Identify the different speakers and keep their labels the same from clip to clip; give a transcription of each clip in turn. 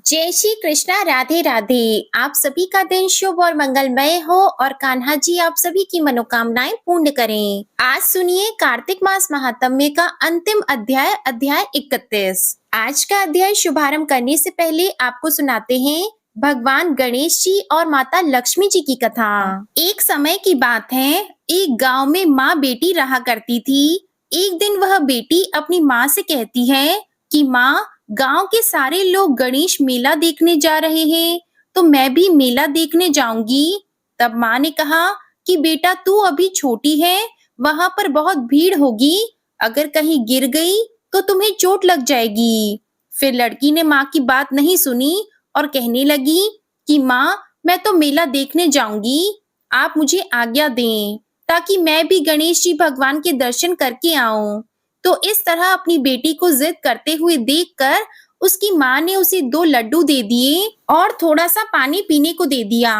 Speaker 1: जय श्री कृष्णा, राधे राधे। आप सभी का दिन शुभ और मंगलमय हो और कान्हा जी आप सभी की मनोकामनाएं पूर्ण करें। आज सुनिए कार्तिक मास महात्म्य का अंतिम अध्याय, अध्याय 31। आज का अध्याय शुभारंभ करने से पहले आपको सुनाते हैं भगवान गणेश जी और माता लक्ष्मी जी की कथा। एक समय की बात है, एक गांव में माँ बेटी रहा करती थी। एक दिन वह बेटी अपनी माँ से कहती है कि माँ, गांव के सारे लोग गणेश मेला देखने जा रहे हैं, तो मैं भी मेला देखने जाऊंगी। तब माँ ने कहा कि बेटा तू अभी छोटी है, वहां पर बहुत भीड़ होगी, अगर कहीं गिर गई तो तुम्हें चोट लग जाएगी। फिर लड़की ने माँ की बात नहीं सुनी और कहने लगी कि माँ, मैं तो मेला देखने जाऊंगी, आप मुझे आज्ञा दें ताकि मैं भी गणेश जी भगवान के दर्शन करके आऊं। तो इस तरह अपनी बेटी को जिद करते हुए देखकर उसकी माँ ने उसे 2 लड्डू दे दिए और थोड़ा सा पानी पीने को दे दिया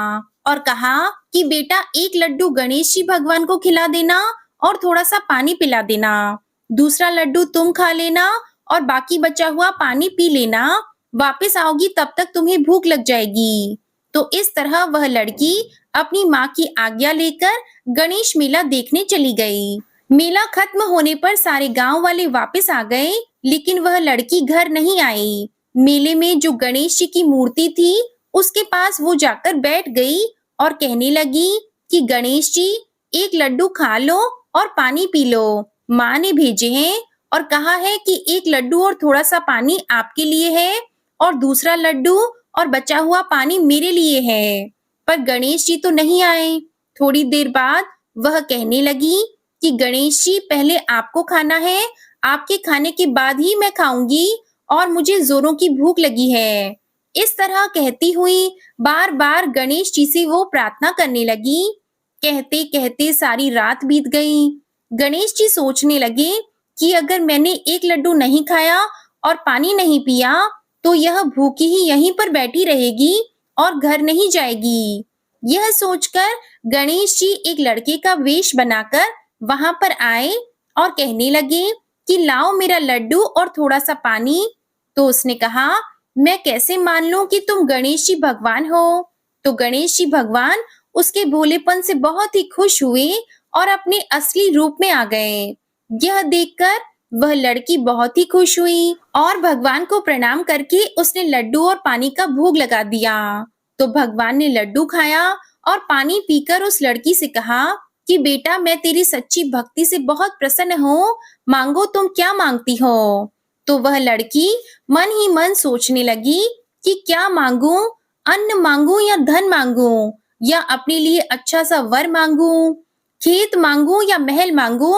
Speaker 1: और कहा कि बेटा एक लड्डू गणेश जी भगवान को खिला देना और थोड़ा सा पानी पिला देना। दूसरा लड्डू तुम खा लेना और बाकी बचा हुआ पानी पी लेना। वापस आओगी तब तक तुम्हें भूख लग जाएगी। तो इस तरह वह लड़की अपनी माँ की आज्ञा लेकर गणेश मेला देखने चली गई। मेला खत्म होने पर सारे गांव वाले वापस आ गए, लेकिन वह लड़की घर नहीं आई। मेले में जो गणेश जी की मूर्ति थी, उसके पास वो जाकर बैठ गई और कहने लगी कि गणेश जी एक लड्डू खा लो और पानी पी लो। माँ ने भेजे हैं और कहा है कि एक लड्डू और थोड़ा सा पानी आपके लिए है और दूसरा लड्डू और बचा हुआ पानी मेरे लिए है। पर गणेश जी तो नहीं आए। थोड़ी देर बाद वह कहने लगी कि गणेश जी पहले आपको खाना है, आपके खाने के बाद ही मैं खाऊंगी और मुझे जोरों की भूख लगी है। इस तरह कहती हुई बार बार गणेश जी से वो प्रार्थना करने लगी। कहते कहते सारी रात बीत गई। गणेश जी सोचने लगे कि अगर मैंने एक लड्डू नहीं खाया और पानी नहीं पिया तो यह भूखी ही यहीं पर बैठी रहेगी और घर नहीं जाएगी। यह सोचकर गणेश जी एक लड़के का वेश बनाकर वहां पर आए और कहने लगे कि लाओ मेरा लड्डू और थोड़ा सा पानी। तो उसने कहा, मैं कैसे मान लूं कि तुम गणेश जी भगवान हो। तो गणेश जी भगवान उसके भोलेपन से बहुत ही खुश हुए और अपने असली रूप में आ गए। यह देखकर वह लड़की बहुत ही खुश हुई और भगवान को प्रणाम करके उसने लड्डू और पानी का भोग लगा दिया। तो भगवान ने लड्डू खाया और पानी पीकर उस लड़की से कहा कि बेटा मैं तेरी सच्ची भक्ति से बहुत प्रसन्न हूँ, मांगो तुम क्या मांगती हो। तो वह लड़की मन ही मन सोचने लगी कि क्या मांगू, अन्न मांगू या धन मांगू या अपने लिए अच्छा सा वर मांगू, खेत मांगू या महल मांगू।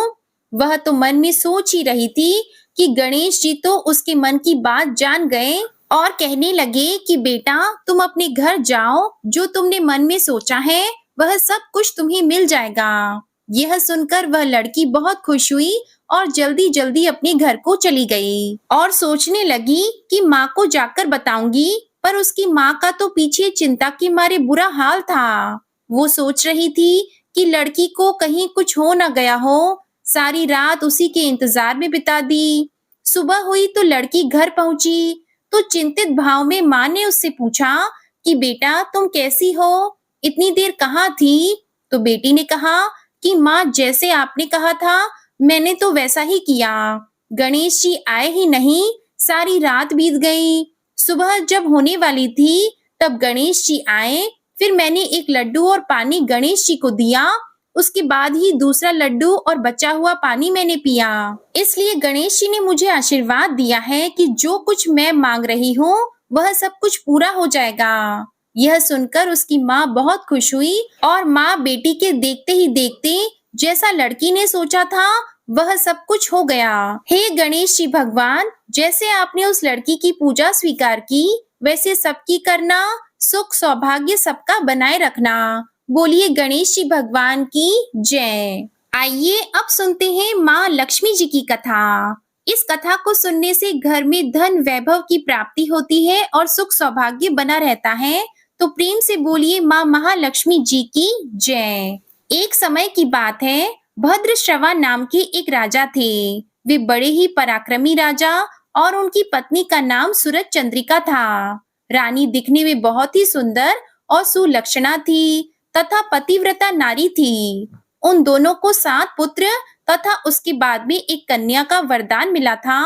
Speaker 1: वह तो मन में सोच ही रही थी कि गणेश जी तो उसके मन की बात जान गए और कहने लगे कि बेटा तुम अपने घर जाओ, जो तुमने मन में सोचा है वह सब कुछ तुम्हें मिल जाएगा। यह सुनकर वह लड़की बहुत खुश हुई और जल्दी जल्दी अपने घर को चली गई और सोचने लगी कि माँ को जाकर बताऊंगी। पर उसकी माँ का तो पीछे चिंता के मारे बुरा हाल था। वो सोच रही थी कि लड़की को कहीं कुछ हो न गया हो। सारी रात उसी के इंतजार में बिता दी। सुबह हुई तो लड़की घर पहुंची तो चिंतित भाव में माँ ने उससे पूछा कि बेटा तुम कैसी हो, इतनी देर कहाँ थी। तो बेटी ने कहा कि माँ जैसे आपने कहा था मैंने तो वैसा ही किया। गणेश जी आए ही नहीं, सारी रात बीत गई। सुबह जब होने वाली थी तब गणेश जी आए। फिर मैंने एक लड्डू और पानी गणेश जी को दिया, उसके बाद ही दूसरा लड्डू और बचा हुआ पानी मैंने पिया। इसलिए गणेश जी ने मुझे आशीर्वाद दिया है कि जो कुछ मैं मांग रही हूँ वह सब कुछ पूरा हो जाएगा। यह सुनकर उसकी माँ बहुत खुश हुई और माँ बेटी के देखते ही देखते जैसा लड़की ने सोचा था वह सब कुछ हो गया। हे गणेश जी भगवान, जैसे आपने उस लड़की की पूजा स्वीकार की वैसे सबकी करना, सुख सौभाग्य सबका बनाए रखना। बोलिए गणेश जी भगवान की जय। आइए अब सुनते हैं माँ लक्ष्मी जी की कथा। इस कथा को सुनने से घर में धन वैभव की प्राप्ति होती है और सुख सौभाग्य बना रहता है। तो प्रेम से बोलिए माँ महालक्ष्मी जी की जय। एक समय की बात है, भद्रश्रवा नाम के एक राजा थे। वे बड़े ही पराक्रमी राजा और उनकी पत्नी का नाम सूरज चंद्रिका था। रानी दिखने में बहुत ही सुंदर और सुलक्षणा थी तथा पतिव्रता नारी थी। उन दोनों को 7 पुत्र तथा उसके बाद में एक कन्या का वरदान मिला था।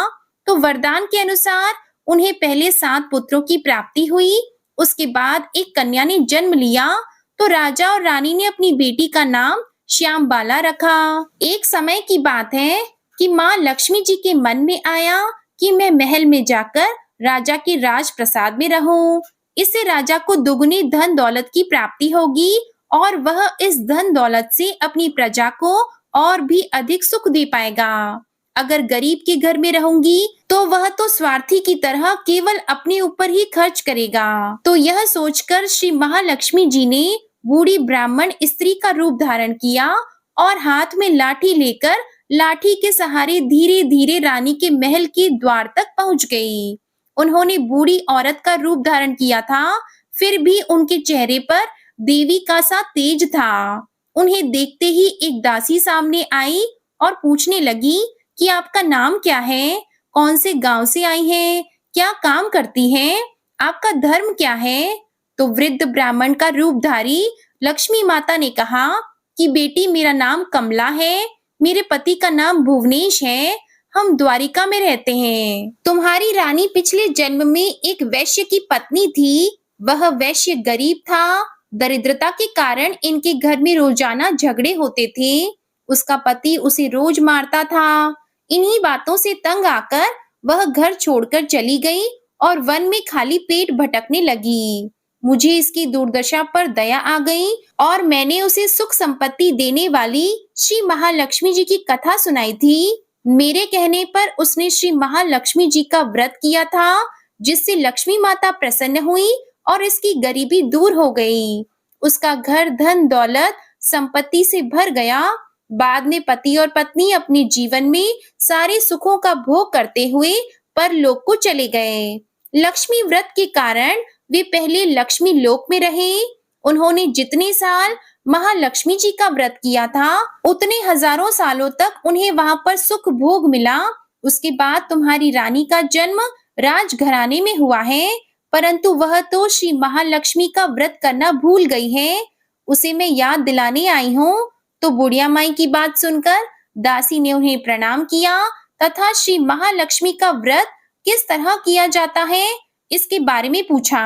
Speaker 1: तो वरदान के अनुसार उन्हें पहले 7 पुत्रों की प्राप्ति हुई, उसके बाद एक कन्या ने जन्म लिया। तो राजा और रानी ने अपनी बेटी का नाम श्यामबाला रखा। एक समय की बात है कि माँ लक्ष्मी जी के मन में आया कि मैं महल में जाकर राजा के राजप्रसाद में रहूं। इससे राजा को दुगनी धन दौलत की प्राप्ति होगी और वह इस धन दौलत से अपनी प्रजा को और भी अधिक सुख दे पाएगा। अगर गरीब के घर में रहूंगी तो वह तो स्वार्थी की तरह केवल अपने ऊपर ही खर्च करेगा। तो यह सोचकर श्री महालक्ष्मी जी ने बूढ़ी ब्राह्मण स्त्री का रूप धारण किया और हाथ में लाठी लेकर लाठी के सहारे धीरे धीरे रानी के महल के द्वार तक पहुंच गई। उन्होंने बूढ़ी औरत का रूप धारण किया था, फिर भी उनके चेहरे पर देवी का सा तेज था। उन्हें देखते ही एक दासी सामने आई और पूछने लगी कि आपका नाम क्या है, कौन से गांव से आई हैं, क्या काम करती हैं, आपका धर्म क्या है। तो वृद्ध ब्राह्मण का रूपधारी लक्ष्मी माता ने कहा कि बेटी मेरा नाम कमला है, मेरे पति का नाम भुवनेश है, हम द्वारिका में रहते हैं। तुम्हारी रानी पिछले जन्म में एक वैश्य की पत्नी थी, वह वैश्य गरीब था, दरिद्रता के कारण इनके घर में रोजाना झगड़े होते थे, उसका पति उसे रोज मारता था। इन्हीं बातों से तंग आकर वह घर छोड़कर चली गई और वन में खाली पेट भटकने लगी। मुझे इसकी दुर्दशा पर दया आ गई और मैंने उसे सुख संपत्ति देने वाली श्री महालक्ष्मी जी की कथा सुनाई थी। मेरे कहने पर उसने श्री महालक्ष्मी जी का व्रत किया था, जिससे लक्ष्मी माता प्रसन्न हुई और इसकी गरीबी दूर हो गई। उसका घर धन दौलत संपत्ति से भर गया। बाद में पति और पत्नी अपने जीवन में सारे सुखों का भोग करते हुए परलोक को चले गए। लक्ष्मी व्रत के कारण वे पहले लक्ष्मी लोक में रहे। उन्होंने जितने साल महालक्ष्मी जी का व्रत किया था, उतने हजारों सालों तक उन्हें वहां पर सुख भोग मिला। उसके बाद तुम्हारी रानी का जन्म राजघराने में हुआ है, परंतु वह तो श्री महालक्ष्मी का व्रत करना भूल गई है। उसे मैं याद दिलाने आई हूँ। तो बुढ़िया माई की बात सुनकर दासी ने उन्हें प्रणाम किया तथा श्री महालक्ष्मी का व्रत किस तरह किया जाता है इसके बारे में पूछा।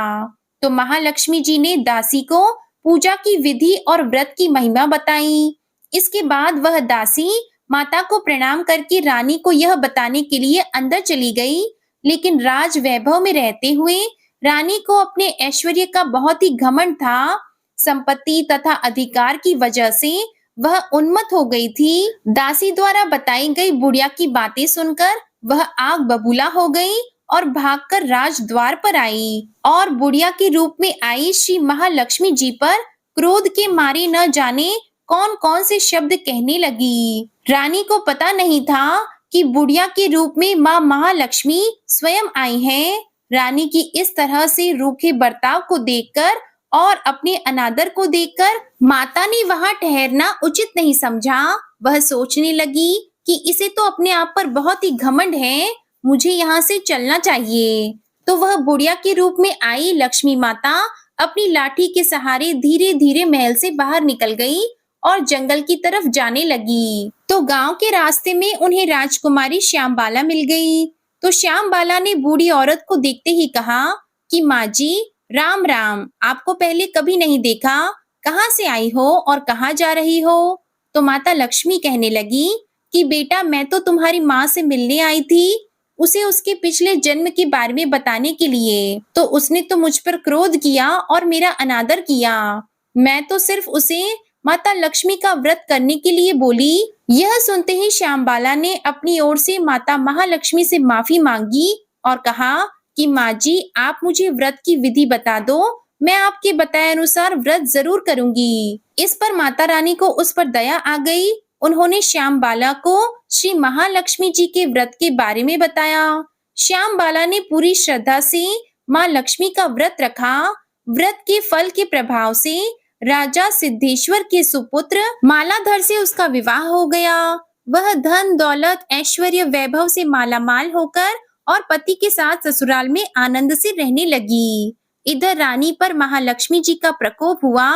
Speaker 1: तो महालक्ष्मी जी ने दासी को पूजा की विधि और व्रत की महिमा बताई। इसके बाद वह दासी माता को प्रणाम करके रानी को यह बताने के लिए अंदर चली गई, लेकिन राज वैभव में रहते हुए रानी को अपने ऐश्वर्य का बहुत ही घमंड था। संपत्ति तथा अधिकार की वजह से वह उन्मत्त हो गई थी। दासी द्वारा बताई गई बुढ़िया की बातें सुनकर वह आग बबूला हो गई और भागकर राजद्वार पर आई और बुढ़िया के रूप में आई श्री महालक्ष्मी जी पर क्रोध के मारे न जाने कौन कौन से शब्द कहने लगी। रानी को पता नहीं था कि बुढ़िया के रूप में माँ महालक्ष्मी स्वयं आई हैं। रानी की इस तरह से रूखे बर्ताव को देखकर और अपने अनादर को देखकर माता ने वहां ठहरना उचित नहीं समझा। वह सोचने लगी कि इसे तो अपने आप पर बहुत ही घमंड है, मुझे यहाँ से चलना चाहिए। तो वह बुढ़िया के रूप में आई लक्ष्मी माता अपनी लाठी के सहारे धीरे धीरे महल से बाहर निकल गई और जंगल की तरफ जाने लगी। तो गांव के रास्ते में उन्हें राजकुमारी श्यामबाला मिल गई। तो श्यामबाला ने बूढ़ी औरत को देखते ही कहा कि माँ जी राम राम, आपको पहले कभी नहीं देखा, कहाँ से आई हो और कहाँ जा रही हो। तो माता लक्ष्मी कहने लगी कि बेटा मैं तो तुम्हारी माँ से मिलने आई थी, उसे उसके पिछले जन्म के बारे में बताने के लिए। तो उसने तो मुझ पर क्रोध किया और मेरा अनादर किया। मैं तो सिर्फ उसे माता लक्ष्मी का व्रत करने के लिए बोली। यह सुनते ही श्यामबाला ने अपनी ओर से माता महालक्ष्मी से माफी मांगी और कहा कि माँ जी आप मुझे व्रत की विधि बता दो, मैं आपके बताए अनुसार व्रत जरूर करूंगी। इस पर माता रानी को उस पर दया आ गई। उन्होंने श्यामबाला को श्री महालक्ष्मी जी के व्रत के बारे में बताया। श्यामबाला ने पूरी श्रद्धा से माँ लक्ष्मी का व्रत रखा। व्रत के फल के प्रभाव से राजा सिद्धेश्वर के सुपुत्र मालाधर से उसका विवाह हो गया। वह धन दौलत ऐश्वर्य वैभव से मालामाल होकर और पति के साथ ससुराल में आनंद से रहने लगी। इधर रानी पर महालक्ष्मी जी का प्रकोप हुआ।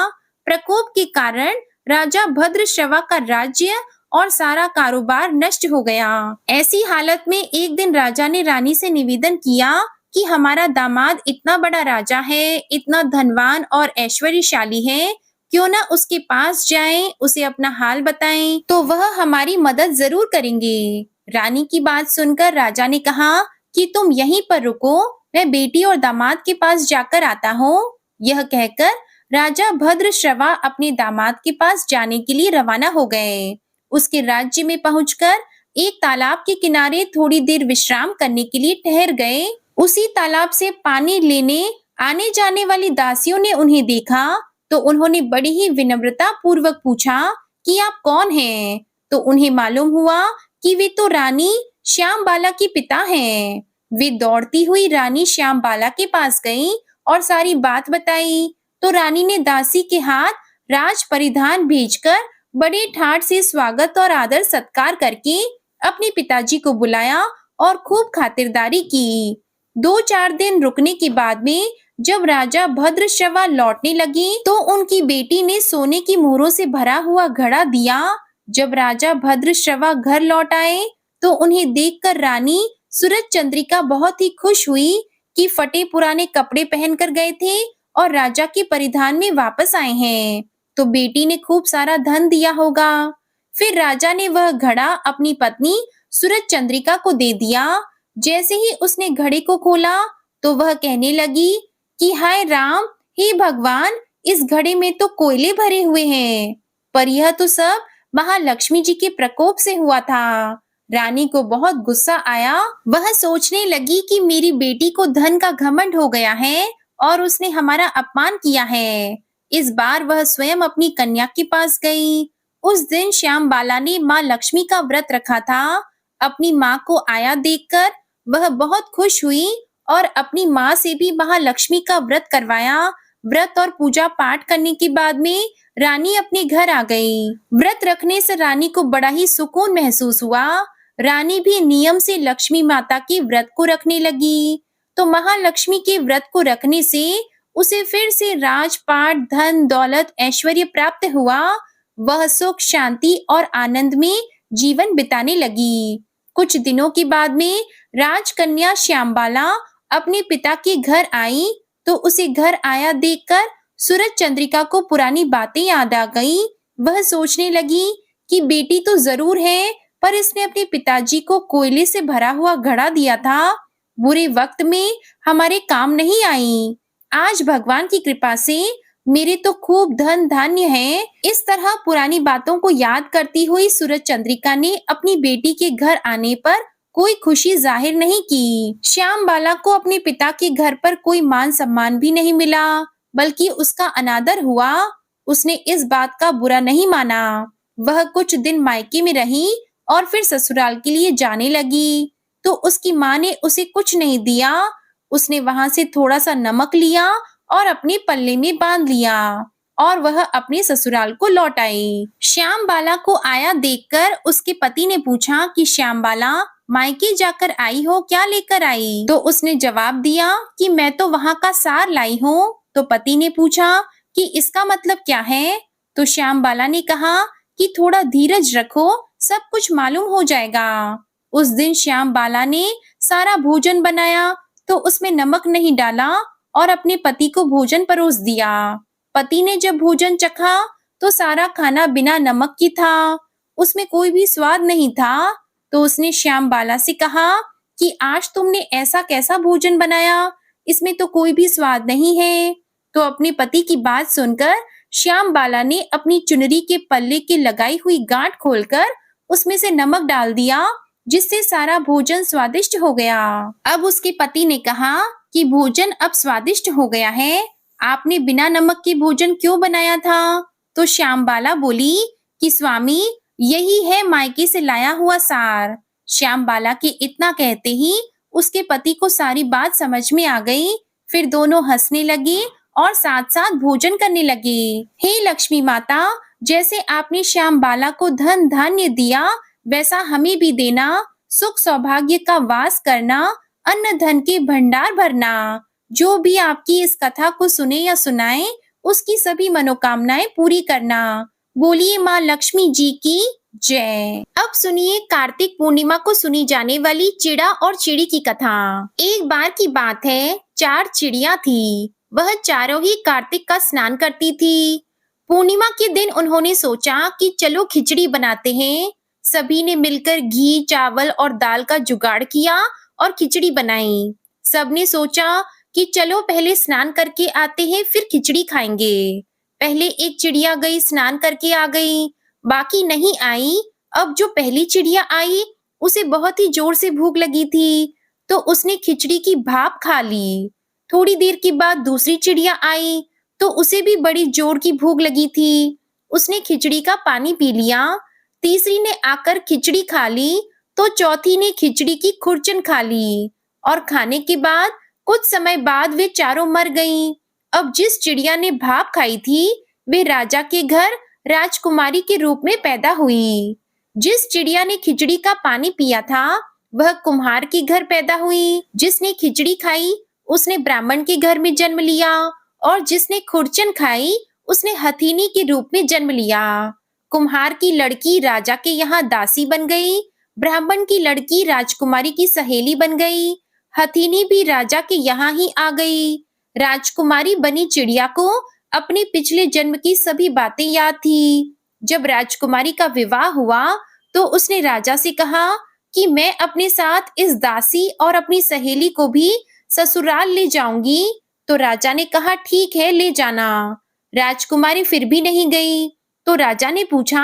Speaker 1: प्रकोप के कारण राजा भद्रश्रवा का राज्य और सारा कारोबार नष्ट हो गया। ऐसी हालत में एक दिन राजा ने रानी से निवेदन किया कि हमारा दामाद इतना बड़ा राजा है, इतना धनवान और ऐश्वर्यशाली है, क्यों ना उसके पास जाएं, उसे अपना हाल बताएं, तो वह हमारी मदद जरूर करेंगे। रानी की बात सुनकर राजा ने कहा कि तुम यहीं पर रुको, मैं बेटी और दामाद के पास जाकर आता हूँ। यह कहकर राजा भद्रश्रवा अपने दामाद के पास जाने के लिए रवाना हो गए। उसके राज्य में पहुंचकर एक तालाब के किनारे थोड़ी देर विश्राम करने के लिए ठहर गए। उसी तालाब से पानी लेने आने जाने वाली दासियों ने उन्हें देखा तो उन्होंने बड़ी ही विनम्रता पूर्वक पूछा कि आप कौन हैं? तो उन्हें मालूम हुआ कि वे तो रानी श्यामबाला के पिता हैं। वे दौड़ती हुई रानी श्यामबाला के पास गईं और सारी बात बताई। तो रानी ने दासी के हाथ राज परिधान भेजकर बड़े ठाट से स्वागत और आदर सत्कार करके अपने पिताजी को बुलाया और खूब खातिरदारी की। 2-4 दिन रुकने के बाद में जब राजा भद्रश्रवा लौटने लगे तो उनकी बेटी ने सोने की मोहरों से भरा हुआ घड़ा दिया। जब राजा भद्रश्रवा घर लौट आए तो उन्हें देखकर रानी सूरज चंद्रिका बहुत ही खुश हुई कि फटे पुराने कपड़े पहनकर गए थे और राजा के परिधान में वापस आए हैं, तो बेटी ने खूब सारा धन दिया होगा। फिर राजा ने वह घड़ा अपनी पत्नी सूरज चंद्रिका को दे दिया। जैसे ही उसने घड़े को खोला तो वह कहने लगी कि हाय राम, हे भगवान, इस घड़े में तो कोयले भरे हुए हैं, पर यह तो सब महालक्ष्मी जी के प्रकोप से हुआ था। रानी को बहुत गुस्सा आया। वह सोचने लगी कि मेरी बेटी को धन का घमंड हो गया है और उसने हमारा अपमान किया है। इस बार वह स्वयं अपनी कन्या के पास गई। उस दिन श्यामबाला ने माँ लक्ष्मी का व्रत रखा था। अपनी माँ को आया देखकर वह बहुत खुश हुई और अपनी माँ से भी महालक्ष्मी का व्रत करवाया। व्रत और पूजा पाठ करने के बाद में रानी अपने घर आ गई। व्रत रखने से रानी को बड़ा ही सुकून महसूस हुआ। रानी भी नियम से लक्ष्मी माता के व्रत को रखने लगी। तो महालक्ष्मी के व्रत को रखने से उसे फिर से राजपाट, धन, दौलत, ऐश्वर्य प्राप्त हुआ। वह सुख, शांति और आनंद में जीवन बिताने लगी। कुछ दिनों के बाद में राजकन्या श्यामबाला अपने पिता के घर आई तो उसे घर आया देखकर सूरज चंद्रिका को पुरानी बातें याद आ गई। वह सोचने लगी कि बेटी तो जरूर है, पर इसने अपने पिताजी को कोयले से भरा हुआ घड़ा दिया था, बुरे वक्त में हमारे काम नहीं आई। आज भगवान की कृपा से मेरे तो खूब धन धान्य है। इस तरह पुरानी बातों को याद करती हुई सूरज चंद्रिका ने अपनी बेटी के घर आने पर कोई खुशी जाहिर नहीं की। श्यामबाला को अपने पिता के घर पर कोई मान सम्मान भी नहीं मिला, बल्कि उसका अनादर हुआ। उसने इस बात का बुरा नहीं माना। वह कुछ दिन मायके में रही और फिर ससुराल के लिए जाने लगी। तो उसकी माँ ने उसे कुछ नहीं दिया। उसने वहां से थोड़ा सा नमक लिया और अपने पल्ले में बांध लिया और वह अपने ससुराल को लौट आई। श्यामबाला को आया देखकर उसके पति ने पूछा कि श्यामबाला, मायके जाकर आई हो, क्या लेकर आई? तो उसने जवाब दिया कि मैं तो वहां का सार लाई हूँ। तो पति ने पूछा कि इसका मतलब क्या है? तो श्यामबाला ने कहा कि थोड़ा धीरज रखो, सब कुछ मालूम हो जाएगा। उस दिन श्यामबाला ने सारा भोजन बनाया तो उसमें नमक नहीं डाला और अपने पति को भोजन परोस दिया। पति ने जब भोजन चखा तो सारा खाना बिना नमक की था, उसमें कोई भी स्वाद नहीं था। तो उसने श्यामबाला से कहा कि आज तुमने ऐसा कैसा भोजन बनाया, इसमें तो कोई भी स्वाद नहीं है। तो अपने पति की बात सुनकर श्यामबाला ने अपनी चुनरी के पल्ले की लगाई हुई गांठ खोलकर उसमें से नमक डाल दिया, जिससे सारा भोजन स्वादिष्ट हो गया। अब उसके पति ने कहा कि भोजन अब स्वादिष्ट हो गया है, आपने बिना नमक के भोजन क्यों बनाया था? तो श्यामबाला बोली कि स्वामी, यही है मायके से लाया हुआ सार। श्यामबाला के इतना कहते ही उसके पति को सारी बात समझ में आ गई। फिर दोनों हंसने लगे और साथ साथ भोजन करने लगे। हे लक्ष्मी माता, जैसे आपने श्यामबाला को धन धान्य दिया, वैसा हमें भी देना। सुख सौभाग्य का वास करना, अन्न धन के भंडार भरना। जो भी आपकी इस कथा को सुने या सुनाए, उसकी सभी मनोकामनाएं पूरी करना। बोलिए माँ लक्ष्मी जी की जय। अब सुनिए कार्तिक पूर्णिमा को सुनी जाने वाली चिड़ा और चिड़ी की कथा। एक बार की बात है, 4 चिड़िया थी। वह चारों ही कार्तिक का स्नान करती थी। पूर्णिमा के दिन उन्होंने सोचा कि चलो खिचड़ी बनाते हैं। सभी ने मिलकर घी, चावल और दाल का जुगाड़ किया और खिचड़ी बनाई। सबने सोचा कि चलो पहले स्नान करके आते हैं, फिर खिचड़ी खाएंगे। पहले एक चिड़िया गई, स्नान करके आ गई, बाकी नहीं आई। अब जो पहली चिड़िया आई, उसे बहुत ही जोर से भूख लगी थी, तो उसने खिचड़ी की भाप खा ली। थोड़ी देर के बाद दूसरी चिड़िया आई, तो उसे भी बड़ी जोर की भूख लगी थी। उसने खिचड़ी का पानी पी लिया। तीसरी ने आकर खिचड़ी खा ली, तो चौथी ने खिचड़ी की खुरचन खा ली और खाने के बाद कुछ समय बाद वे चारों मर गईं। अब जिस चिड़िया ने भाप खाई थी, वे राजा के घर राजकुमारी के रूप में पैदा हुई। जिस चिड़िया ने खिचड़ी का पानी पिया था, वह कुम्हार के घर पैदा हुई। जिसने खिचड़ी खाई, उसने ब्राह्मण के घर में जन्म लिया और जिसने खुरचन खाई, उसने हथीनी के रूप में जन्म लिया। कुम्हार की लड़की राजा के यहाँ दासी बन गई, ब्राह्मण की लड़की राजकुमारी की सहेली बन गई, हथीनी भी राजा के यहाँ ही आ गई। राजकुमारी बनी चिड़िया को अपने पिछले जन्म की सभी बातें याद थी। जब राजकुमारी का विवाह हुआ, तो उसने राजा से कहा कि मैं अपने साथ इस दासी और अपनी सहेली को भी ससुराल ले जाऊंगी। तो राजा ने कहा ठीक है, ले जाना। राजकुमारी फिर भी नहीं गई, तो राजा ने पूछा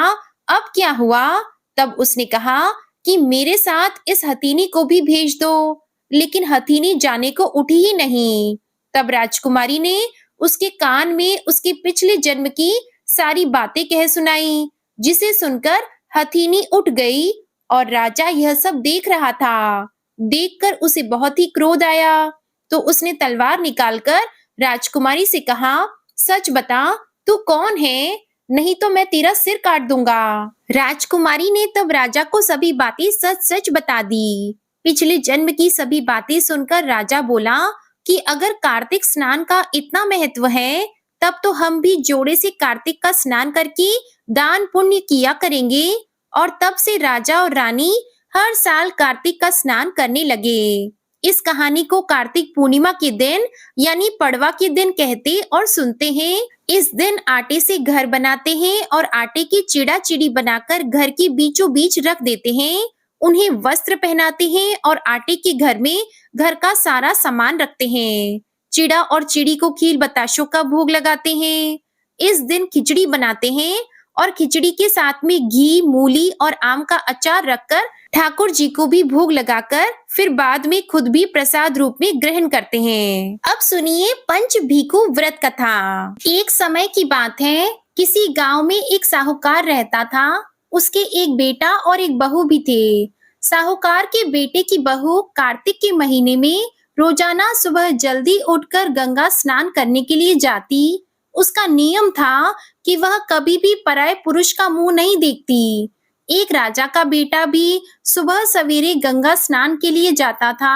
Speaker 1: अब क्या हुआ? तब उसने कहा कि मेरे साथ इस हथीनी को भी भेज दो, लेकिन हथीनी जाने को उठी ही नहीं। तब राजकुमारी ने उसके कान में उसके पिछले जन्म की सारी बातें कह सुनाई, जिसे सुनकर हथीनी उठ गई और राजा यह सब देख रहा था। देखकर उसे बहुत ही क्रोध आया, तो उसने तलवार निकालकर राजकुमारी से कहा सच बता, तू कौन है? नहीं तो मैं तेरा सिर काट दूंगा। राजकुमारी ने तब राजा को सभी बातें सच सच बता दी। पिछले जन्म की सभी बातें सुनकर राजा बोला कि अगर कार्तिक स्नान का इतना महत्व है, तब तो हम भी जोड़े से कार्तिक का स्नान करके दान पुण्य किया करेंगे। और तब से राजा और रानी हर साल कार्तिक का स्नान करने लगे। इस कहानी को कार्तिक पूर्णिमा के दिन यानी पड़वा के दिन कहते और सुनते हैं। इस दिन आटे से घर बनाते हैं और आटे की चिड़ा चिड़ी बनाकर घर के बीचों बीच रख देते हैं। उन्हें वस्त्र पहनाते हैं और आटे के घर में घर का सारा सामान रखते हैं। चिड़ा और चिड़ी को खील बताशों का भोग लगाते हैं। इस दिन खिचड़ी बनाते हैं और खिचड़ी के साथ में घी, मूली और आम का अचार रखकर ठाकुर जी को भी भोग लगाकर फिर बाद में खुद भी प्रसाद रूप में ग्रहण करते हैं। अब सुनिए पंच भीखू व्रत कथा। एक समय की बात है, किसी गांव में एक साहूकार रहता था। उसके एक बेटा और एक बहू भी थे। साहूकार के बेटे की बहू कार्तिक के महीने में रोजाना सुबह जल्दी उठकर गंगा स्नान करने के लिए जाती। उसका नियम था कि वह कभी भी पराये पुरुष का मुंह नहीं देखती। एक राजा का बेटा भी सुबह सवेरे गंगा स्नान के लिए जाता था।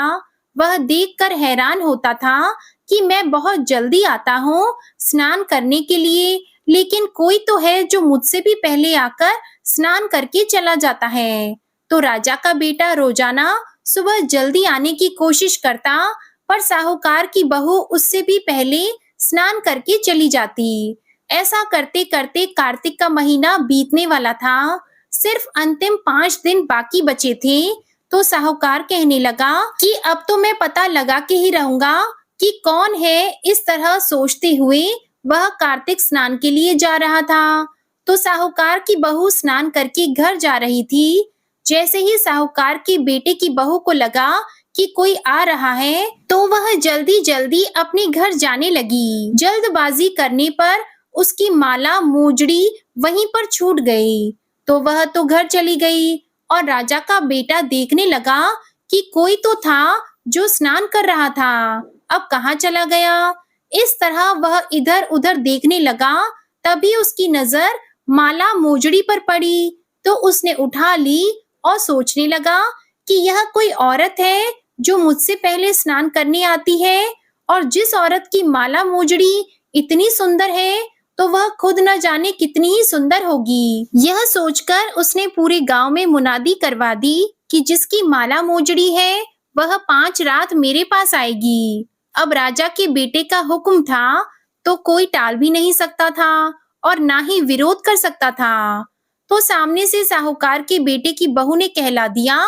Speaker 1: वह देखकर हैरान होता था कि मैं बहुत जल्दी आता हूँ स्नान करने के लिए, लेकिन कोई तो है जो मुझसे भी पहले आकर स्नान करके चला जाता है। तो राजा का बेटा रोजाना सुबह जल्दी आने की कोशिश करता, पर साहूकार की बहू उससे भी पहले स्नान करके चली जाती। ऐसा करते करते कार्तिक का महीना बीतने वाला था। सिर्फ अंतिम 5 दिन बाकी बचे थे, तो साहूकार कहने लगा कि अब तो मैं पता लगा के ही रहूंगा कि कौन है। इस तरह सोचते हुए वह कार्तिक स्नान के लिए जा रहा था। तो साहूकार की बहू स्नान करके घर जा रही थी। जैसे ही साहूकार के बेटे की बहू को लगा कि कोई आ रहा है, तो वह जल्दी जल्दी अपने घर जाने लगी। जल्दबाजी करने पर उसकी माला मोजड़ी वहीं पर छूट गई, तो वह तो घर चली गई और राजा का बेटा देखने लगा कि कोई तो था जो स्नान कर रहा था, अब कहाँ चला गया। इस तरह वह इधर उधर देखने लगा। तभी उसकी नजर माला मोजड़ी पर पड़ी, तो उसने उठा ली और सोचने लगा कि यह कोई औरत है जो मुझसे पहले स्नान करने आती है और जिस औरत की माला मोजड़ी इतनी सुंदर है तो वह खुद न जाने कितनी ही सुंदर होगी। यह सोचकर उसने पूरे गांव में मुनादी करवा दी कि जिसकी माला मोजड़ी है वह 5 रात मेरे पास आएगी। अब राजा के बेटे का हुक्म था तो कोई टाल भी नहीं सकता था और ना ही विरोध कर सकता था। तो सामने से साहूकार के बेटे की बहू ने कहला दिया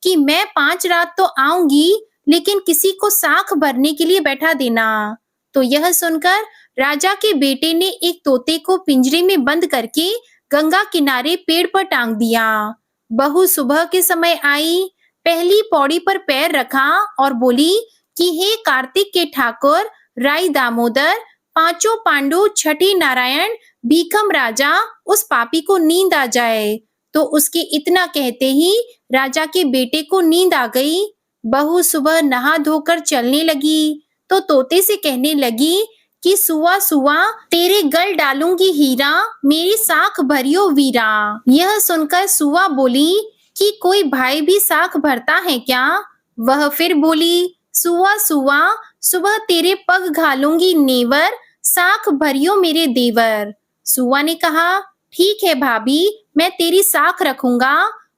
Speaker 1: कि मैं 5 रात तो आऊंगी, लेकिन किसी को साख भरने के लिए बैठा देना। तो यह सुनकर राजा के बेटे ने एक तोते को पिंजरे में बंद करके गंगा किनारे पेड़ पर टांग दिया। बहू सुबह के समय आई, पहली पौड़ी पर पैर रखा और बोली कि हे कार्तिक के ठाकुर, राई दामोदर, पांचों पांडु, छठी नारायण, भीखम राजा, उस पापी को नींद आ जाए। तो उसके इतना कहते ही राजा के बेटे को नींद आ गई। बहू सुबह नहा धोकर चलने लगी तो तोते से कहने लगी कि सुआ सुआ तेरे गल डालूंगी हीरा, मेरी साख भरियो वीरा। यह सुनकर सुआ बोली कि कोई भाई भी साख भरता है क्या? वह फिर बोली, सुआ सुआ सुबह तेरे पग घालूंगी नेवर, साख भरियो मेरे देवर। सुआ ने कहा, ठीक है भाभी, मैं तेरी साख रखूंगा।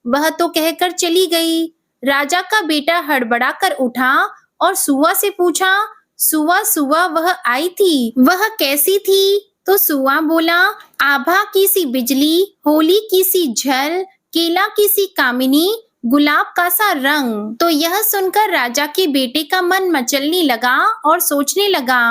Speaker 1: वह तो कहकर चली गई। राजा का बेटा हड़बड़ा कर उठा और सुआ से पूछा, सुआ सुआ वह आई थी, वह कैसी थी? तो सुआ बोला, आभा की सी बिजली, होली की सी झल, केला की सी कामिनी, गुलाब का सा रंग। तो यह सुनकर राजा के बेटे का मन मचलने लगा और सोचने लगा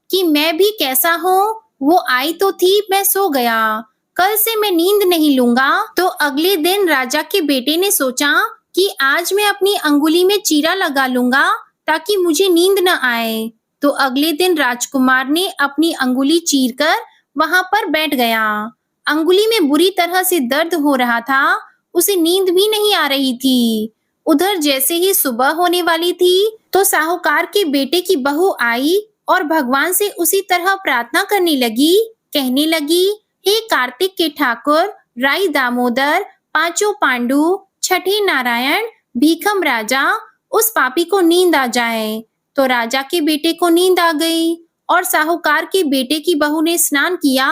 Speaker 1: कि मैं भी कैसा हूँ। वो आई तो थी, मैं सो गया, कल से मैं नींद नहीं लूंगा। तो अगले दिन राजा के बेटे ने सोचा कि आज मैं अपनी अंगुली में चीरा लगा लूंगा ताकि मुझे नींद न आए। तो अगले दिन राजकुमार ने अपनी अंगुली चीरकर वहां पर बैठ गया। अंगुली में बुरी तरह से दर्द हो रहा था, उसे नींद भी नहीं आ रही थी। उधर जैसे ही सुबह होने वाली थी तो साहूकार के बेटे की बहू आई और भगवान से उसी तरह प्रार्थना करने लगी, कहने लगी, हे कार्तिक के ठाकुर, राई दामोदर, पांचों पांडु, छठी नारायण, भीखम राजा, उस पापी को नींद आ जाए। तो राजा के बेटे को नींद आ गई और साहूकार के बेटे की बहू ने स्नान किया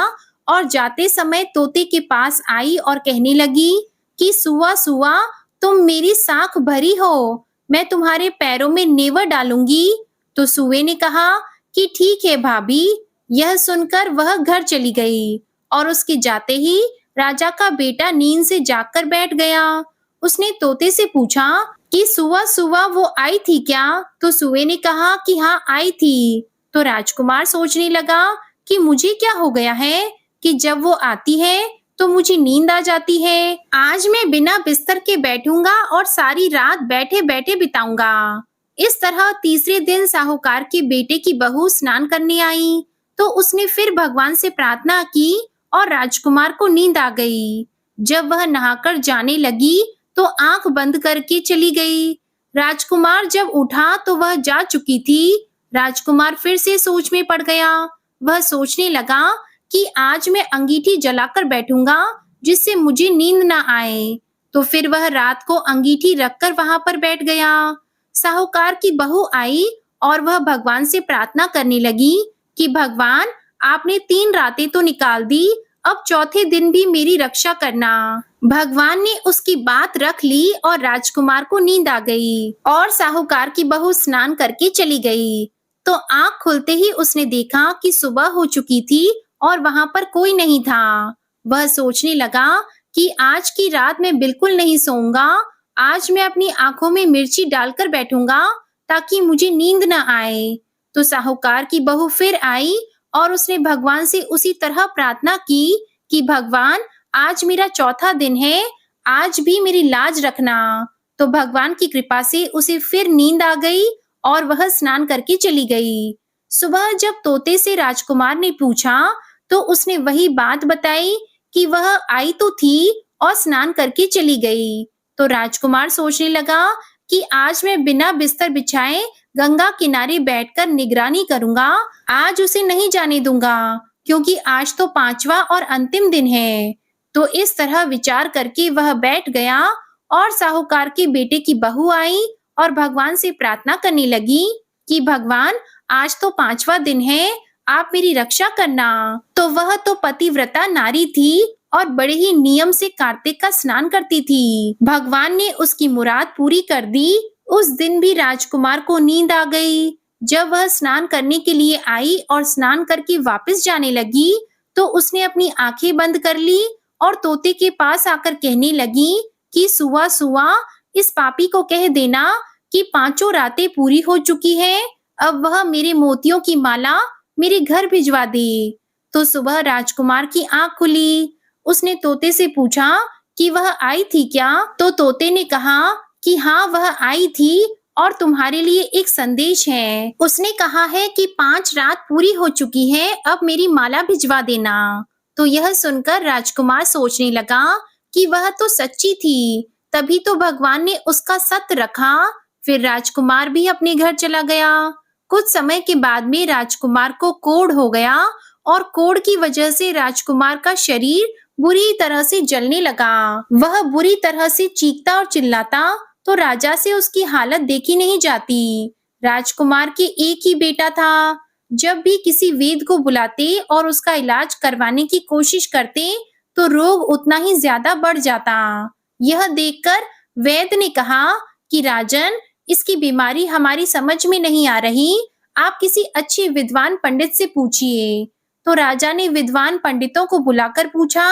Speaker 1: और जाते समय तोते के पास आई और कहने लगी कि सुआ सुआ तुम मेरी साख भरी हो, मैं तुम्हारे पैरों में नेवर डालूंगी। तो सुए ने कहा कि ठीक है भाभी। यह सुनकर वह घर चली गई और उसके जाते ही राजा का बेटा नींद से जागकर बैठ गया। उसने तोते से पूछा कि सुआ सुआ वो आई थी क्या? तो सुए ने कहा कि हाँ आई थी। तो राजकुमार सोचने लगा कि मुझे क्या हो गया है कि जब वो आती है तो मुझे नींद आ जाती है। आज मैं बिना बिस्तर के बैठूंगा और सारी रात बैठे बैठे बिताऊंगा। इस तरह तीसरे दिन साहूकार के बेटे की बहू स्नान करने आई तो उसने फिर भगवान से प्रार्थना की और राजकुमार को नींद आ गई। जब वह नहाकर जाने लगी तो आंख बंद करके चली गई। राजकुमार जब उठा तो वह जा चुकी थी। राजकुमार फिर से सोच में पड़ गया। वह सोचने लगा कि आज मैं अंगीठी जलाकर बैठूंगा जिससे मुझे नींद ना आए। तो फिर वह रात को अंगीठी रखकर वहां पर बैठ गया। साहूकार की बहू आई और वह भगवान से प्रार्थना करने लगी कि भगवान, आपने 3 रातें तो निकाल दी, अब चौथे दिन भी मेरी रक्षा करना। भगवान ने उसकी बात रख ली और राजकुमार को नींद आ गई और साहूकार की बहू स्नान करके चली गई। तो आंख खुलते ही उसने देखा कि सुबह हो चुकी थी और वहां पर कोई नहीं था। वह सोचने लगा कि आज की रात मैं बिल्कुल नहीं सोऊंगा। आज मैं अपनी आंखों में मिर्ची डालकर बैठूंगा ताकि मुझे नींद न आए। तो साहूकार की बहू फिर आई और उसने भगवान से उसी तरह प्रार्थना की कि भगवान, आज मेरा चौथा दिन है, आज भी मेरी लाज रखना। तो भगवान की कृपा से उसे फिर नींद आ गई और वह स्नान करके चली गई। सुबह जब तोते से राजकुमार ने पूछा तो उसने वही बात बताई कि वह आई तो थी और स्नान करके चली गई। तो राजकुमार सोचने लगा कि आज मैं बिना बिस्तर बिछाए गंगा किनारे बैठकर निगरानी करूंगा। आज उसे नहीं जाने दूंगा क्योंकि आज तो 5वां और अंतिम दिन है। तो इस तरह विचार करके वह बैठ गया और साहूकार के बेटे की बहू आई और भगवान से प्रार्थना करने लगी कि भगवान, आज तो 5वां दिन है, आप मेरी रक्षा करना। तो वह तो पतिव्रता नारी थी और बड़े ही नियम से कार्तिक का स्नान करती थी। भगवान ने उसकी मुराद पूरी कर दी। उस दिन भी राजकुमार को नींद आ गई। जब वह स्नान करने के लिए आई और स्नान करके वापस जाने लगी, तो उसने अपनी आंखें बंद कर ली और तोते के पास आकर कहने लगी कि सुआ सुआ, इस पापी को कह देना कि 5 रातें पूरी हो चुकी हैं, अब वह मेरे मोतियों की माला मेरे घर भिजवा दे। तो सुबह राजकुमार की आंख खुली। उसने तोते से पूछा कि वह आई थी क्या? तो तोते ने कहा कि हाँ, वह आई थी और तुम्हारे लिए एक संदेश है। उसने कहा है कि 5 रात पूरी हो चुकी है, अब मेरी माला भिजवा देना। तो यह सुनकर राजकुमार सोचने लगा कि वह तो सच्ची थी, तभी तो भगवान ने उसका सत्य रखा। फिर राजकुमार भी अपने घर चला गया। कुछ समय के बाद में राजकुमार को कोढ़ हो गया और कोढ़ की वजह से राजकुमार का शरीर बुरी तरह से जलने लगा। वह बुरी तरह से चीखता और चिल्लाता, तो राजा से उसकी हालत देखी नहीं जाती। राजकुमार के एक ही बेटा था। जब भी किसी वैद्य को बुलाते और उसका इलाज करवाने की कोशिश करते, तो रोग उतना ही ज्यादा बढ़ जाता। यह देखकर वैद्य ने कहा कि राजन, इसकी बीमारी हमारी समझ में नहीं आ रही, आप किसी अच्छे विद्वान पंडित से पूछिए। तो राजा ने विद्वान पंडितों को बुलाकर पूछा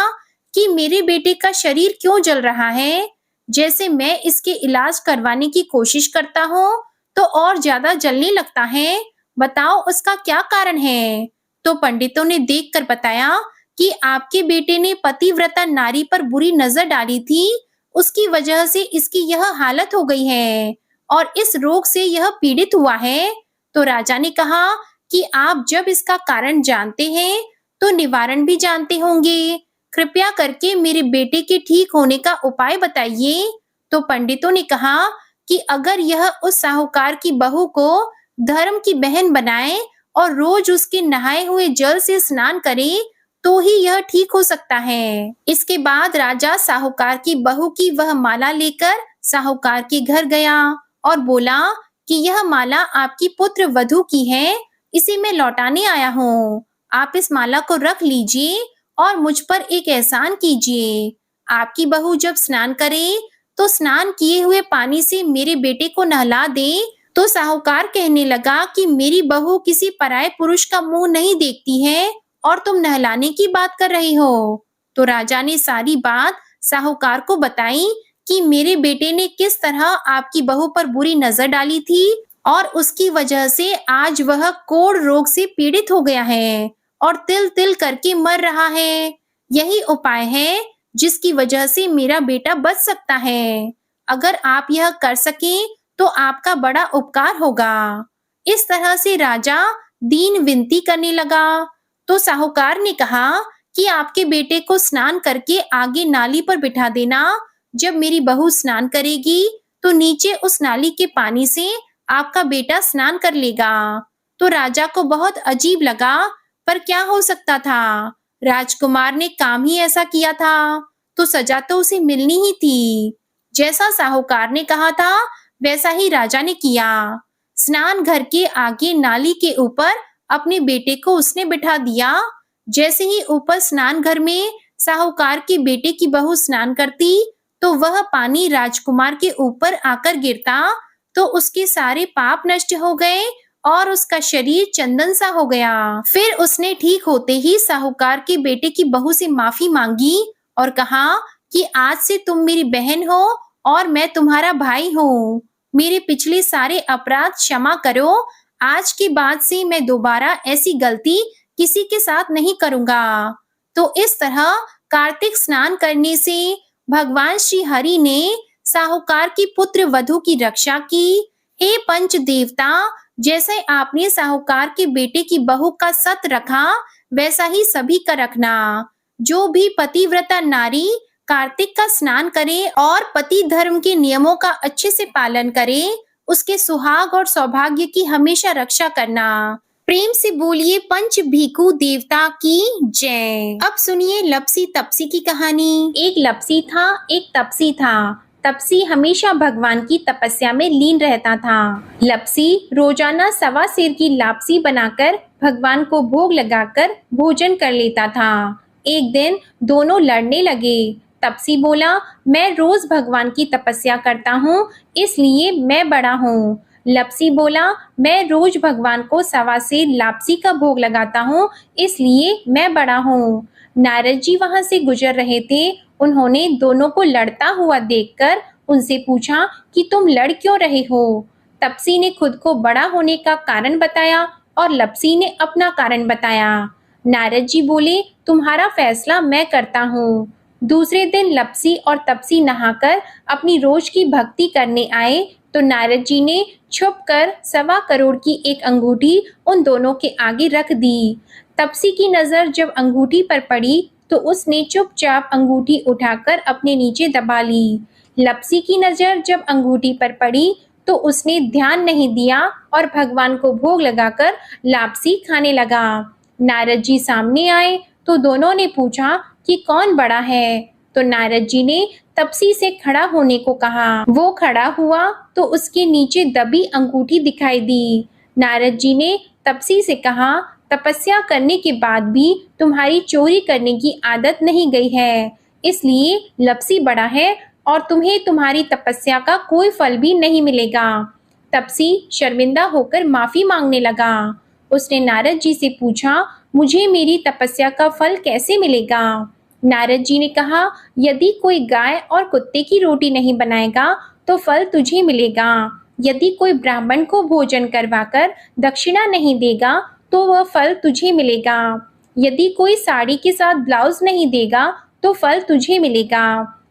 Speaker 1: कि मेरे बेटे का शरीर क्यों जल रहा है? जैसे मैं इसके इलाज करवाने की कोशिश करता हूँ, तो और ज्यादा जलने लगता है। बताओ उसका क्या कारण है? तो पंडितों ने देखकर बताया कि आपके बेटे ने पतिव्रता नारी पर बुरी नजर डाली थी, उसकी वजह से इसकी यह हालत हो गई है और इस रोग से यह पीड़ित हुआ है। तो राजा ने कहा कि आप जब इसका कारण जानते हैं, तो निवारण भी जानते होंगे। कृपया करके मेरे बेटे के ठीक होने का उपाय बताइए। तो पंडितों ने कहा कि अगर यह उस साहूकार की बहू को धर्म की बहन बनाए और रोज उसके नहाए हुए जल से स्नान करे, तो ही यह ठीक हो सकता है। इसके बाद राजा साहूकार की बहू की वह माला लेकर साहूकार के घर गया और बोला कि यह माला आपकी पुत्र वधू की है, इसे मैं लौटाने आया हूँ। आप इस माला को रख लीजिए और मुझ पर एक एहसान कीजिए। आपकी बहू जब स्नान करे, तो स्नान किए हुए पानी से मेरे बेटे को नहला दे। तो साहूकार कहने लगा कि मेरी बहू किसी पराये पुरुष का मुंह नहीं देखती है और तुम नहलाने की बात कर रही हो। तो राजा ने सारी बात साहूकार को बताई कि मेरे बेटे ने किस तरह आपकी बहू पर बुरी नजर डाली थी और उसकी वजह से आज वह कोढ़ रोग से पीड़ित हो गया है और तिल तिल करके मर रहा है। यही उपाय है जिसकी वजह से मेरा बेटा बच सकता है। अगर आप यह कर सकें, तो आपका बड़ा उपकार होगा। इस तरह से राजा दीन विनती करने लगा। तो साहूकार ने कहा कि आपके बेटे को स्नान करके आगे नाली पर बिठा देना। जब मेरी बहू स्नान करेगी, तो नीचे उस नाली के पानी से आपका बेटा स्नान कर लेगा। तो राजा को बहुत अजीब लगा, पर क्या हो सकता था? राजकुमार ने काम ही ऐसा किया था, तो सजा तो उसे मिलनी ही थी। जैसा साहूकार ने कहा था, वैसा ही राजा ने किया। स्नान घर के आगे नाली के ऊपर अपने बेटे को उसने बिठा दिया। जैसे ही ऊपर स्नान घर में साहूकार के बेटे की बहू स्नान करती, तो वह पानी राजकुमार के ऊपर आकर गिरता, तो उसके सारे पाप नष्ट हो गए और उसका शरीर चंदन सा हो गया। फिर उसने ठीक होते ही साहूकार के बेटे की बहू से माफी मांगी और कहा कि आज से तुम मेरी बहन हो और मैं तुम्हारा भाई हूँ। मेरे पिछले सारे अपराध क्षमा करो। आज के बाद से मैं दोबारा ऐसी गलती किसी के साथ नहीं करूंगा। तो इस तरह कार्तिक स्नान करने से भगवान श्री हरि ने साहूकार की पुत्र वधू की रक्षा की। हे पंच देवता, जैसे आपने साहूकार के बेटे की बहू का सत रखा, वैसा ही सभी का रखना। जो भी पतिव्रता नारी कार्तिक का स्नान करे और पति धर्म के नियमों का अच्छे से पालन करे, उसके सुहाग और सौभाग्य की हमेशा रक्षा करना। प्रेम से बोलिए पंच भीखू देवता की जय। अब सुनिए लपसी तपसी की कहानी। एक लपसी था, एक तपसी था। तपसी हमेशा भगवान की तपस्या में लीन रहता था। लपसी रोजाना सवा सेर की लापसी बनाकर भगवान को भोग लगाकर भोजन कर लेता था। एक दिन दोनों लड़ने लगे। तपसी बोला, मैं रोज भगवान की तपस्या करता हूँ, इसलिए मैं बड़ा हूँ। लपसी बोला, मैं रोज भगवान को सवा सेर लापसी का भोग लगाता हूँ, इसलिए मैं बड़ा हूँ। नारद जी वहां से गुजर रहे थे। उन्होंने दोनों को लड़ता हुआ देखकर उनसे पूछा कि तुम लड़ क्यों रहे हो? तपसी ने खुद को बड़ा होने का कारण बताया और लपसी ने अपना कारण बताया। नारद जी बोले, तुम्हारा फैसला मैं करता हूँ। दूसरे दिन लपसी और तपसी नहाकर अपनी रोज की भक्ति करने आए तो नारद जी ने छुपकर 1.25 करोड़ की एक अंगूठी उन दोनों के आगे रख दी। तपसी की नजर जब अंगूठी पर पड़ी तो उसने चुपचाप अंगूठी उठाकर अपने नीचे दबा ली। लपसी की नजर जब अंगूठी पर पड़ी तो उसने ध्यान नहीं दिया और भगवान को भोग लगाकर लापसी खाने लगा। नारद जी सामने आए तो दोनों ने पूछा कि कौन बड़ा है? तो नारद जी ने तपसी से खड़ा होने को कहा। वो खड़ा हुआ तो उसके नीचे दबी अंगूठी दिखाई दी। नारद जी ने तपसी से कहा, तपस्या करने के बाद भी तुम्हारी चोरी करने की आदत नहीं गई है, इसलिए लपसी बड़ा है और तुम्हें तुम्हारी तपस्या का कोई फल भी नहीं मिलेगा। तपसी शर्मिंदा होकर माफी मांगने लगा। उसने नारद जी से पूछा, मुझे मेरी तपस्या का फल कैसे मिलेगा? नारद जी ने कहा, यदि कोई गाय और कुत्ते की रोटी नहीं बनाएगा तो फल तुझे मिलेगा। यदि कोई ब्राह्मण को भोजन करवाकर दक्षिणा नहीं देगा तो वह फल तुझे मिलेगा। यदि कोई साड़ी के साथ ब्लाउज नहीं देगा तो फल तुझे मिलेगा।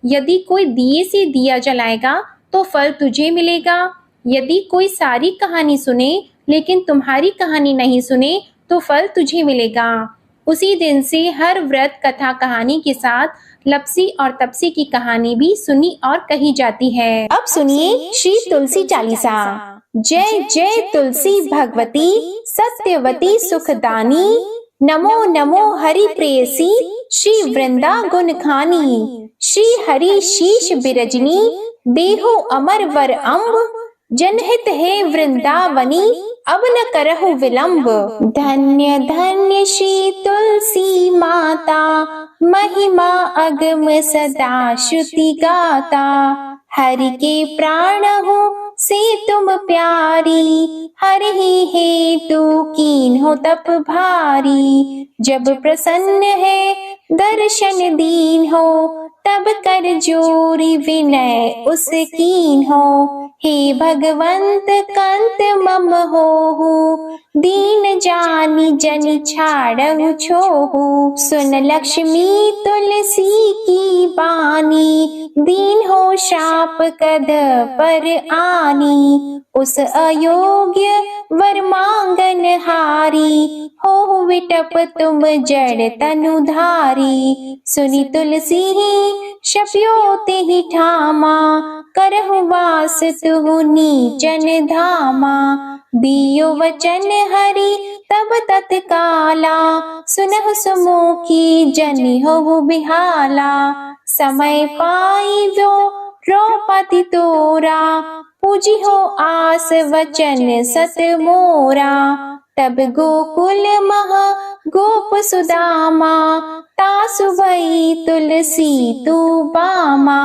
Speaker 1: यदि कोई दिए से दिया जलाएगा तो फल तुझे मिलेगा। यदि कोई सारी कहानी सुने लेकिन तुम्हारी कहानी नहीं सुने तो फल तुझे मिलेगा। उसी दिन से हर व्रत कथा कहानी के साथ लपसी और तपसी की कहानी भी सुनी और कही जाती है।
Speaker 2: अब सुनिए श्री तुलसी चालीसा। जय जय तुलसी भगवती सत्यवती सुखदानी, नमो नमो हरि प्रेयसी श्री वृंदा गुण खानी। श्री हरि शीश बिरजनी देहो अमर वर अम्ब, जनहित है वृंदावनी अब न करहु विलंब। धन्य धन्य श्री तुलसी माता, महिमा अगम सदा श्रुति गाता। हरि के प्राण हो से तुम प्यारी, हरि ही हेतु कीन हो तप भारी। जब प्रसन्न है दर्शन दीन हो, तब कर जोरी विनय उस कीन हो। हे भगवंत कंत मम होहु, दीन जानी जन छाड़हु छोहु। सुन लक्ष्मी तुलसी की बानी, दीन हो शाप कद पर आनी। उस अयोग्य वर मांगन हारी, हो विटप तुम जड़ तनुधारी। सुनी तुलसी ही शप्यो ते ही ठामा, करहु वास तुहु नीचन धामा। दियो वचन हरि तब तत्काला, सुनहु सुमुखी जनि होहु बिहाला। समय पाई वो द्रौपदी तोरा, पूजी हो आस वचन सत मोरा। तब गोकुल महा गोप सुदामा, तासु भई तुलसी तू बामा।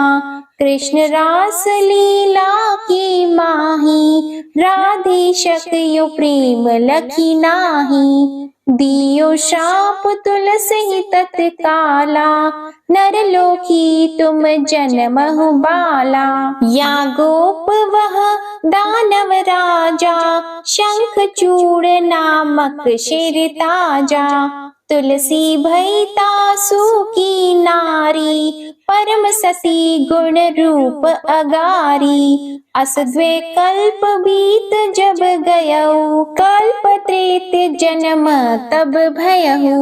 Speaker 2: कृष्ण रास लीला की माही, राधे शक्यो प्रेम लखी नाही। दियो शाप तुलसी तत्काला, नर लोकी तुम जन्महु बाला। या गोप वह दानव राजा, शंख चूड़ नामक शेर ताजा। तुलसी भई तासु की नारी, परम सती गुण रूप अगारी। अस द्वे कल्प बीत जब गयऊ, कल्प त्रेत जन्म तब भयहु।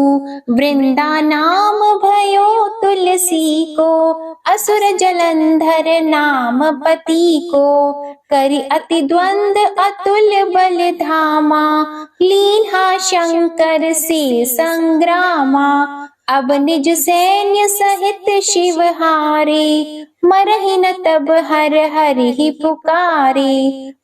Speaker 2: वृंदा नाम भयो तुलसी को, असुर जलंधर नाम पति को। करि अति द्वंद अतुल बल धामा, लीन्हा शंकर से संग्रामा। अब निज सैन्य सहित शिव हारे, मरहि न तब हर हरि ही पुकारे।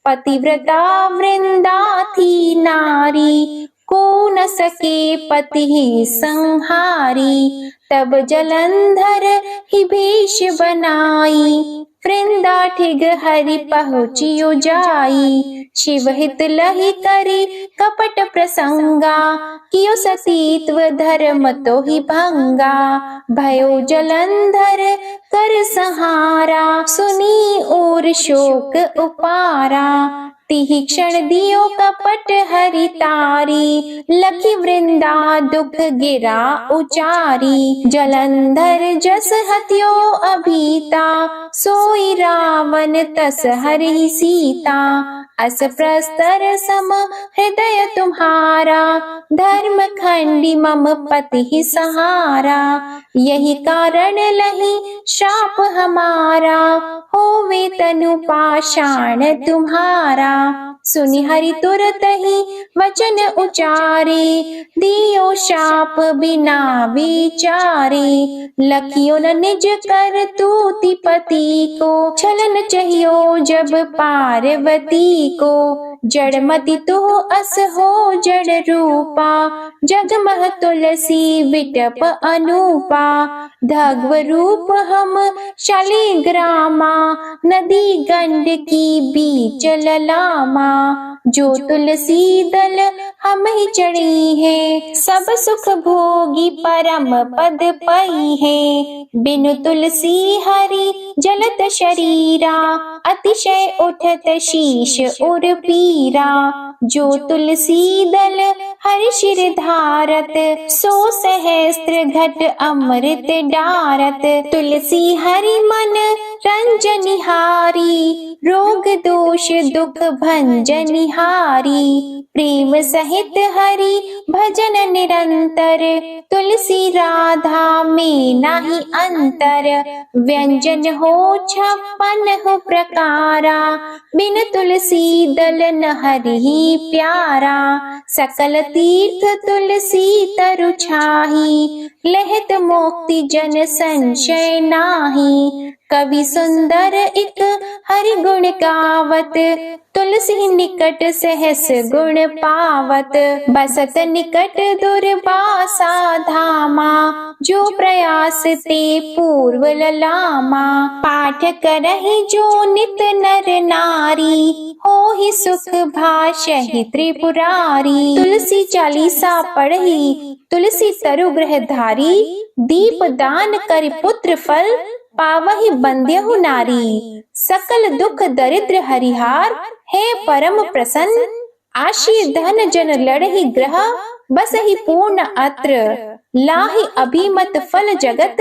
Speaker 2: पतिव्रता वृंदा थी नारी, को न सके पति ही संहारी। तब जलंधर ही भेष बनाई, वृंदा ठिग हरि पहुँचियो जाई। शिव हित लहि करी कपट प्रसंगा, कियो सतीत्व धर्म तो ही भंगा। भयो जलंधर कर संहारा, सुनी और शोक उपारा। तिहि क्षण दियो कपट हरि तारी, लखी वृंदा दुख गिरा उचारी। जलंधर जस हत्यो अभीता, सोई रावण तस हरि सीता। अस प्रस्तर सम हृदय तुम्हारा, धर्म खंडी मम पति सहारा। यही कारण लही श्राप हमारा, होवे तनु पाषाण तुम्हारा। सुनि हरि तुरत ही वचन उचारे, दियो शाप बिना विचारे। लखियो न निज कर तूति पति को, छलन चाहियो जब पार्वती को। जड़मति तो अस हो जड़ रूपा, जगमह तुलसी विटप अनूपा। धग्व रूप हम शालिग्रामा, नदी गंड की बीच ललामा। जो तुलसी दल हम ही चढ़ी है, सब सुख भोगी परम पद पई है। बिनु तुलसी हरि जलत शरीरा, अतिशय उठत शीश उर पीरा। जो तुलसी दल हरि शिर धारत, सो सहस्त्र घट अमृत डारत। तुलसी हरि मन रंजनिहारी, रोग दोष दुख भंजनिहारी। प्रेम सहित हरि भजन निरंतर, तुलसी राधा में नाही अंतर। व्यंजन हो 56 प्रकारा, बिन तुलसी दल न हरि प्यारा। सकल तीर्थ तुलसी तरु छाही, लहत मोक्ति जन संशय नाही। कवि सुंदर एक हरि गुण गावत, तुलसी निकट सहस गुण पावत। बसत निकट दुर्वासा धामा, जो प्रयास ते पूर्व ललामा। पाठ करहि जो नित नर नारी, होहि सुख भाषहि त्रिपुरारी। तुलसी चालीसा पढ़ी तुलसी तरु ग्रह धारी, दीप दान कर पुत्र फल पावहि बंद्यहु नारी। सकल दुख दरिद्र हरिहार, है परम प्रसन्न। आशी धन जन लड़हि ग्रह, बसहि पूर्ण अत्र। लाहि अभिमत फल जगत,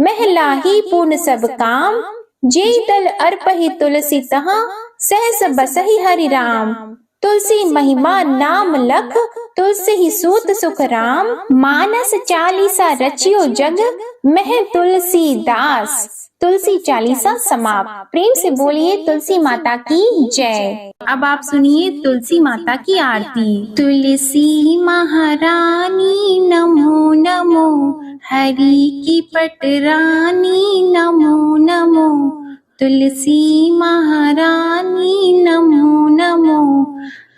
Speaker 2: मह लाहि पूर्ण सब काम। जे दल अर्पहि तुलसी तहाँ, सहस बसहि हरि राम। तुलसी महिमा नाम लख, तुलसी ही सूत सुख राम। मानस चालीसा रचियो जग, मह तुलसी दास। तुलसी चालीसा समाप्त। प्रेम से बोलिए तुलसी माता की जय।
Speaker 1: अब आप सुनिए तुलसी माता की आरती। तुलसी महारानी नमो नमो, हरि की पटरानी नमो नमो। तुलसी महारानी नमो नमो,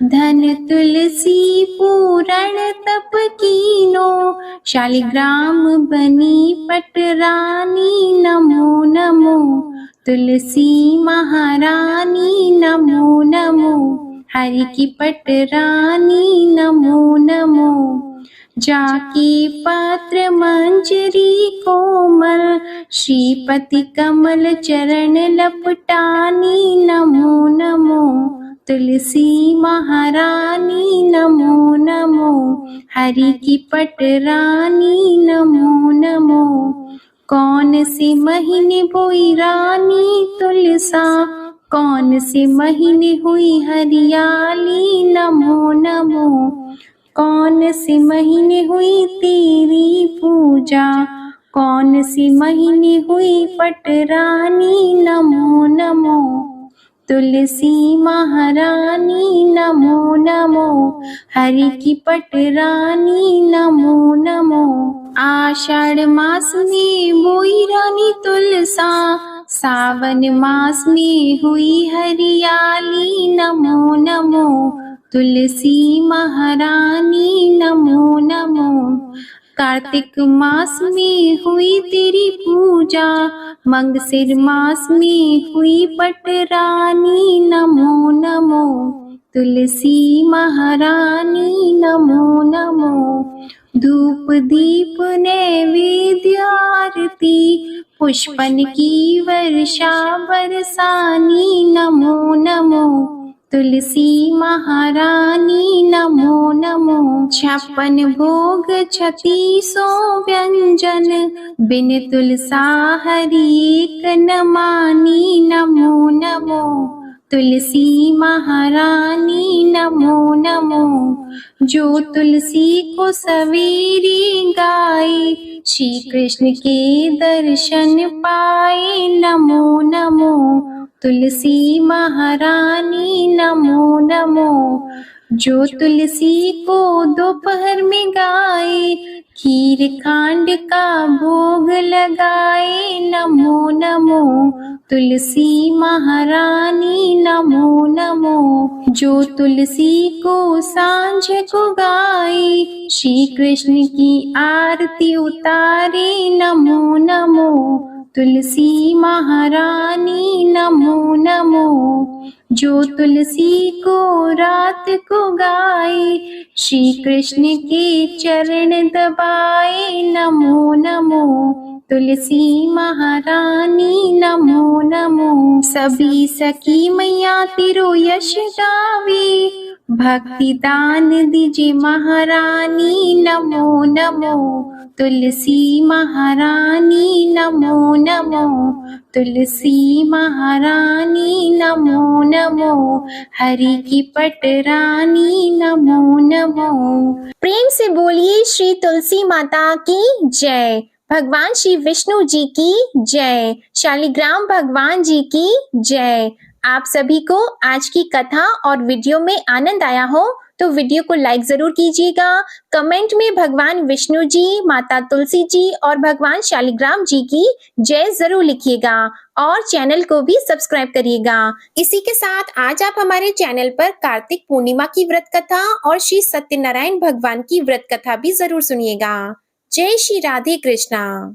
Speaker 1: धन तुलसी पूरण तप कीनो। शालिग्राम बनी पटरानी नमो नमो। तुलसी महारानी नमो नमो, हरि की पटरानी नमो नमो। जाकी पात्र मंजरी कोमल, श्रीपति कमल चरण लपटानी नमो नमो। तुलसी महारानी नमो नमो, हरि की पटरानी नमो नमो। कौन से महीने बोई रानी तुलसा, कौन से महीने हुई हरियाली नमो नमो। कौन से महीने हुई तेरी पूजा, कौन से महीने हुई पटरानी नमो नमो। तुलसी महारानी नमो नमो, हरि की पटरानी नमो नमो।
Speaker 2: आषाढ़ मास में बोई रानी तुलसा, सावन मास में हुई हरियाली। नमो नमो तुलसी महारानी, नमो नमो। कार्तिक मास में हुई तेरी पूजा, मंगसिर मास में हुई पटरानी। नमो नमो तुलसी महारानी, नमो नमो। धूप दीप नैवेद्य आरती, पुष्पन की वर्षा बरसानी। नमो नमो तुलसी महारानी, नमो नमो। 56 भोग 3600 व्यंजन, बिन तुलसा हरि एक न मानी। नमो नमो तुलसी महारानी, नमो नमो। जो तुलसी को सवेरे गाए, श्री कृष्ण के दर्शन पाए। नमो नमो तुलसी महारानी, नमो नमो। जो तुलसी को दोपहर में गाए, खीर खांड का भोग लगाए। नमो नमो तुलसी महारानी, नमो नमो। जो तुलसी को सांझ को गाए, श्री कृष्ण की आरती उतारे। नमो नमो तुलसी महारानी, नमो नमो। जो तुलसी को रात को गाए, श्री कृष्ण के चरण दबाए। नमो नमो तुलसी महारानी, नमो नमो। सभी सखी मैया तेरो यश गावे, भक्ति दान दीजिए महारानी। नमो नमो तुलसी महारानी, नमो नमो। तुलसी महारानी, नमो नमो। हरि की पटरानी, नमो नमो।
Speaker 1: प्रेम से बोलिए श्री तुलसी माता की जय। भगवान श्री विष्णु जी की जय। शालिग्राम भगवान जी की जय। आप सभी को आज की कथा और वीडियो में आनंद आया हो तो वीडियो को लाइक जरूर कीजिएगा। कमेंट में भगवान विष्णु जी, माता तुलसी जी और भगवान शालिग्राम जी की जय जरूर लिखिएगा और चैनल को भी सब्सक्राइब करिएगा। इसी के साथ आज आप हमारे चैनल पर कार्तिक पूर्णिमा की व्रत कथा और श्री सत्यनारायण भगवान की व्रत कथा भी जरूर सुनिएगा। जय श्री राधे कृष्णा।